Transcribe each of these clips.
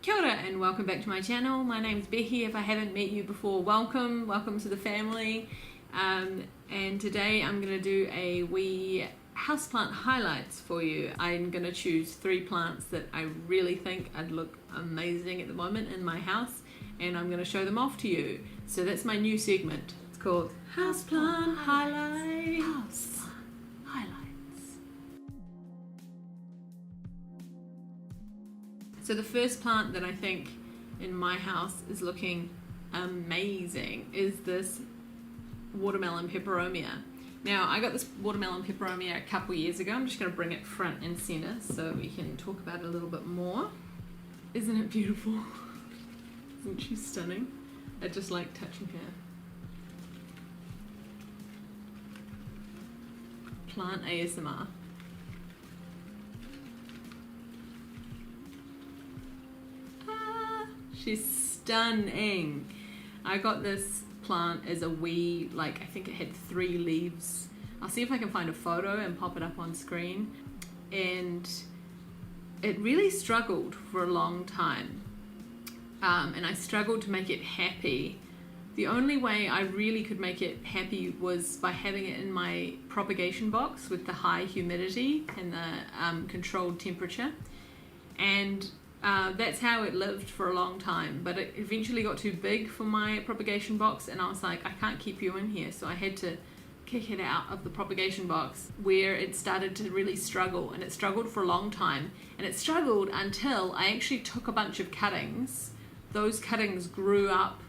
Kia ora and welcome back to my channel. My name is Becky. If I haven't met you before, welcome to the family. And today I'm going to do a wee houseplant highlights for you. I'm going to choose 3 plants that I really think I'd look amazing at the moment in my house, and I'm going to show them off to you. So that's my new segment. It's called Houseplant Highlights. Houseplant Highlights. So the first plant that I think in my house is looking amazing is this watermelon peperomia. Now I got this watermelon peperomia a couple years ago. I'm just going to bring it front and center so we can talk about it a little bit more. Isn't it beautiful? Isn't she stunning? I just like touching her. Plant ASMR. She's stunning. I got this plant as a wee, I think it had 3 leaves. I'll see if I can find a photo and pop it up on screen. And it really struggled for a long time. And I struggled to make it happy. The only way I really could make it happy was by having it in my propagation box with the high humidity and the controlled temperature. And that's how it lived for a long time, but it eventually got too big for my propagation box, and I was like, I can't keep you in here, so I had to kick it out of the propagation box, where it started to really struggle, and it struggled for a long time, and it struggled until I actually took a bunch of cuttings. Those cuttings grew up,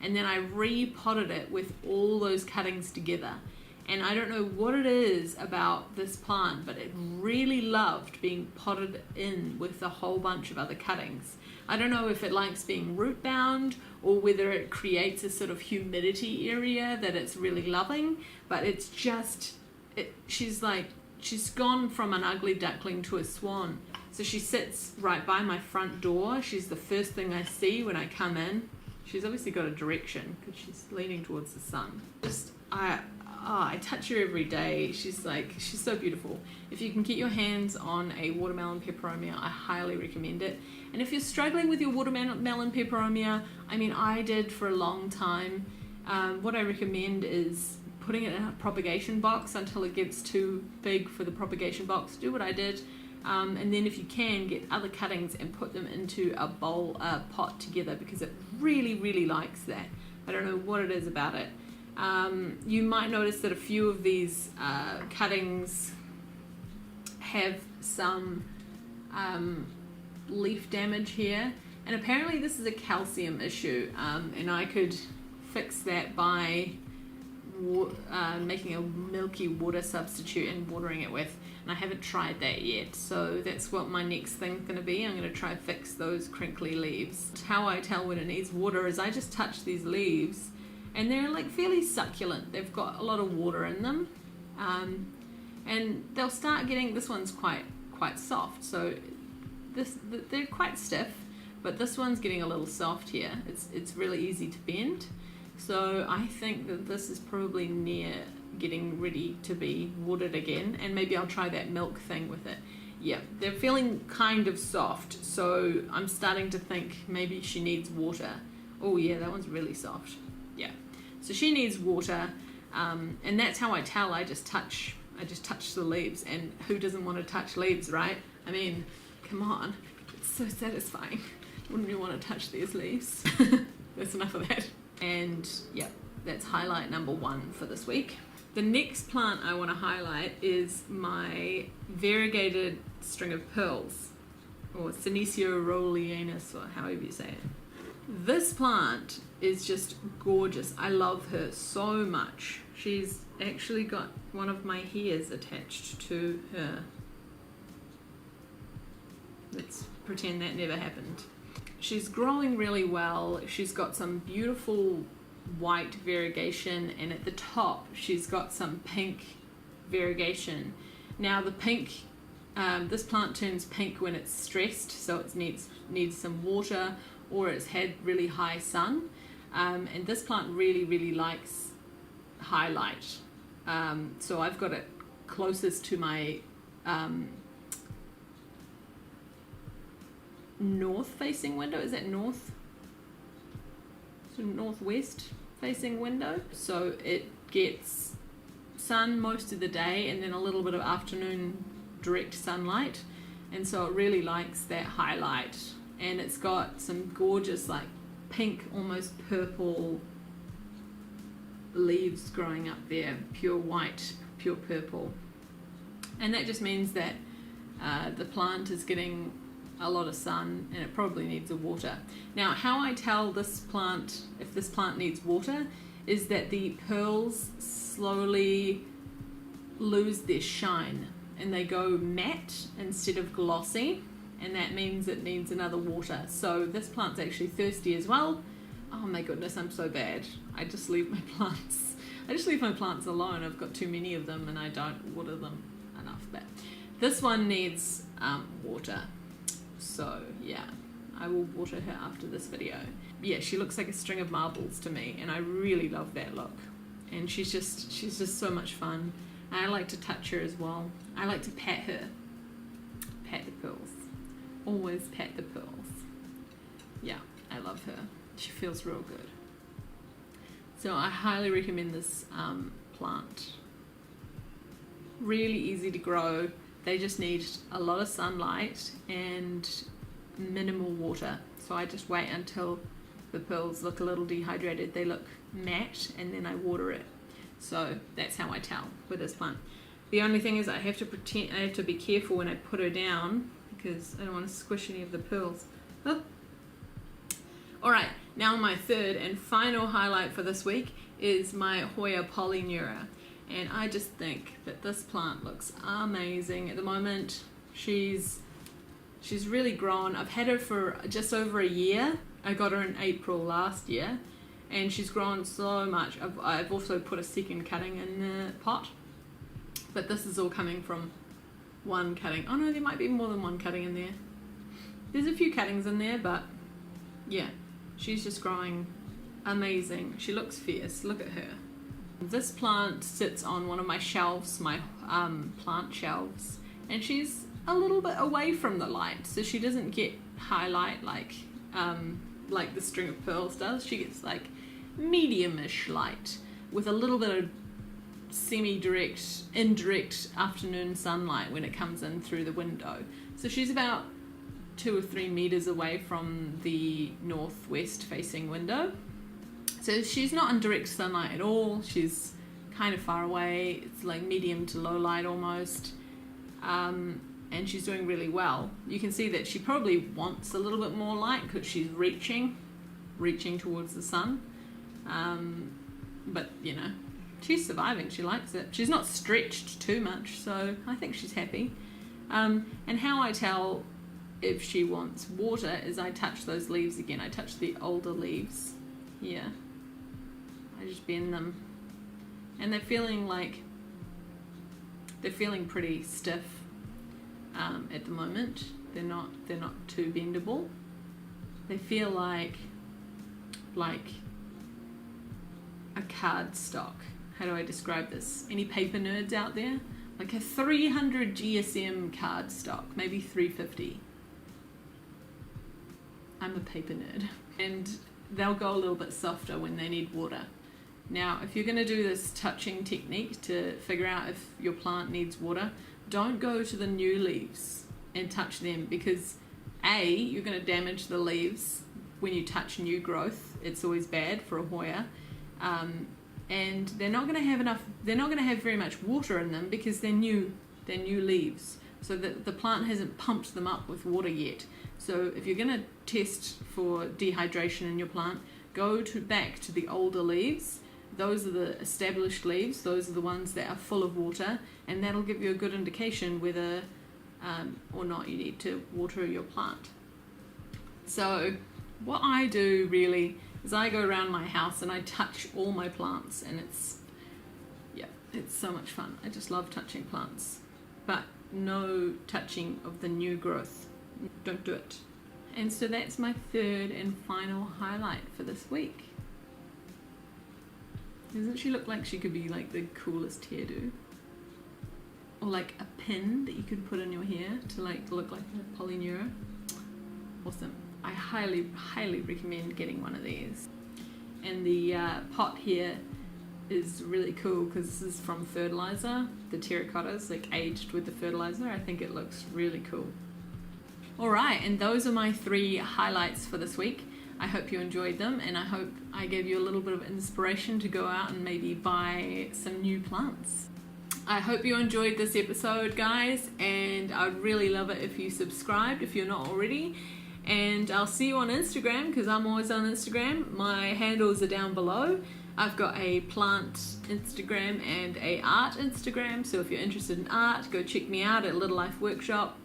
and then I repotted it with all those cuttings together. And I don't know what it is about this plant, but it really loved being potted in with a whole bunch of other cuttings. I don't know if it likes being root bound or whether it creates a sort of humidity area that it's really loving, but it's just, she's gone from an ugly duckling to a swan. So she sits right by my front door. She's the first thing I see when I come in. She's obviously got a direction because she's leaning towards the sun. I touch her every day. She's so beautiful. If you can get your hands on a watermelon peperomia, I highly recommend it. And if you're struggling with your watermelon peperomia, I mean, I did for a long time. What I recommend is putting it in a propagation box until it gets too big for the propagation box. Do what I did. And then if you can, get other cuttings and put them into a pot together, because it really, really likes that. I don't know what it is about it. You might notice that a few of these cuttings have some leaf damage here, and apparently this is a calcium issue, and I could fix that by making a milky water substitute and watering it with, and I haven't tried that yet, so that's what my next thing's going to be. I'm going to try fix those crinkly leaves. How I tell when it needs water is I just touch these leaves, and they're fairly succulent. They've got a lot of water in them, and they'll start getting, this one's quite soft, so they're quite stiff, but this one's getting a little soft here. It's really easy to bend, so I think that this is probably near getting ready to be watered again, and maybe I'll try that milk thing with it. Yeah, they're feeling kind of soft, so I'm starting to think maybe she needs water. Oh yeah, that one's really soft. Yeah, so she needs water, and that's how I tell. I just touch the leaves, and who doesn't want to touch leaves, right? I mean, come on, it's so satisfying. Wouldn't you want to touch these leaves? That's enough of that. And yeah, that's highlight number 1 for this week. The next plant I want to highlight is my variegated string of pearls, or Senecio rolianus, or however you say it. This plant is just gorgeous. I love her so much. She's actually got one of my hairs attached to her. Let's pretend that never happened. She's growing really well. She's got some beautiful white variegation, and at the top she's got some pink variegation. Now the pink, this plant turns pink when it's stressed, so it needs some water, or it's had really high sun, and this plant really likes highlight, so I've got it closest to my north facing window. Is that north? So northwest facing window. So it gets sun most of the day and then a little bit of afternoon direct sunlight. And so it really likes that highlight. And it's got some gorgeous like pink, almost purple leaves growing up there, pure white, pure purple. And that just means that the plant is getting a lot of sun and it probably needs a water. Now, how I tell this plant if this plant needs water is that the pearls slowly lose their shine and they go matte instead of glossy, and that means it needs another water. So this plant's actually thirsty as well. Oh my goodness, I'm so bad. I just leave my plants alone. I've got too many of them and I don't water them enough. But this one needs water. So yeah, I will water her after this video. Yeah, she looks like a string of marbles to me and I really love that look. And she's just so much fun. And I like to touch her as well. I like to pat her. Pat the pearls. Always pat the pearls. Yeah, I love her. She feels real good. So I highly recommend this plant. Really easy to grow. They just need a lot of sunlight and minimal water. So I just wait until the pearls look a little dehydrated. They look matte and then I water it. So that's how I tell with this plant. The only thing is I have to be careful when I put her down because I don't want to squish any of the pearls. Oh. Alright, now my third and final highlight for this week is my Hoya polyneura. And I just think that this plant looks amazing at the moment. She's really grown. I've had her for just over a year. I got her in April last year and she's grown so much. I've also put a second cutting in the pot, but this is all coming from one cutting. Oh no, there might be more than one cutting in there. There's a few cuttings in there, but yeah, she's just growing amazing. She looks fierce. Look at her. This plant sits on one of my shelves, my plant shelves, and she's a little bit away from the light, so she doesn't get highlight like the string of pearls does. She gets like medium-ish light with a little bit of indirect afternoon sunlight when it comes in through the window. So she's about 2 or 3 meters away from the northwest facing window. So she's not in direct sunlight at all. She's kind of far away. It's like medium to low light almost. And she's doing really well. You can see that she probably wants a little bit more light because she's reaching towards the sun. But you know, she's surviving. She likes it. She's not stretched too much, so I think she's happy. And how I tell if she wants water is I touch those leaves again. I touch the older leaves here. I just bend them, and they're feeling pretty stiff at the moment. They're not too bendable. They feel like a cardstock. How do I describe this? Any paper nerds out there? Like a 300 GSM cardstock, maybe 350. I'm a paper nerd. And they'll go a little bit softer when they need water. Now, if you're going to do this touching technique to figure out if your plant needs water, don't go to the new leaves and touch them, because A, you're going to damage the leaves when you touch new growth. It's always bad for a Hoya. And they're not going to have very much water in them because they're new leaves. So the plant hasn't pumped them up with water yet. So if you're going to test for dehydration in your plant, go back to the older leaves. Those are the established leaves. Those are the ones that are full of water, and that'll give you a good indication whether or not you need to water your plant. So what I do really is I go around my house and I touch all my plants, and it's so much fun. I just love touching plants, but no touching of the new growth. Don't do it. And so that's my third and final highlight for this week. Doesn't she look like she could be like the coolest hairdo? Or like a pin that you could put in your hair to like look like a polyneura? Awesome. I highly recommend getting one of these. And the pot here is really cool because this is from fertilizer. The terracottas, like aged with the fertilizer. I think it looks really cool. Alright, and those are my 3 highlights for this week. I hope you enjoyed them, and I hope I gave you a little bit of inspiration to go out and maybe buy some new plants. I hope you enjoyed this episode, guys, and I'd really love it if you subscribed if you're not already. And I'll see you on Instagram, because I'm always on Instagram. My handles are down below. I've got a plant Instagram and a art Instagram, so if you're interested in art, go check me out at Little Life Workshop.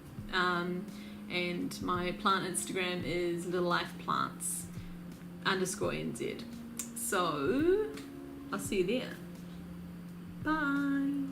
And my plant Instagram is littlelifeplants_NZ. So I'll see you there. Bye.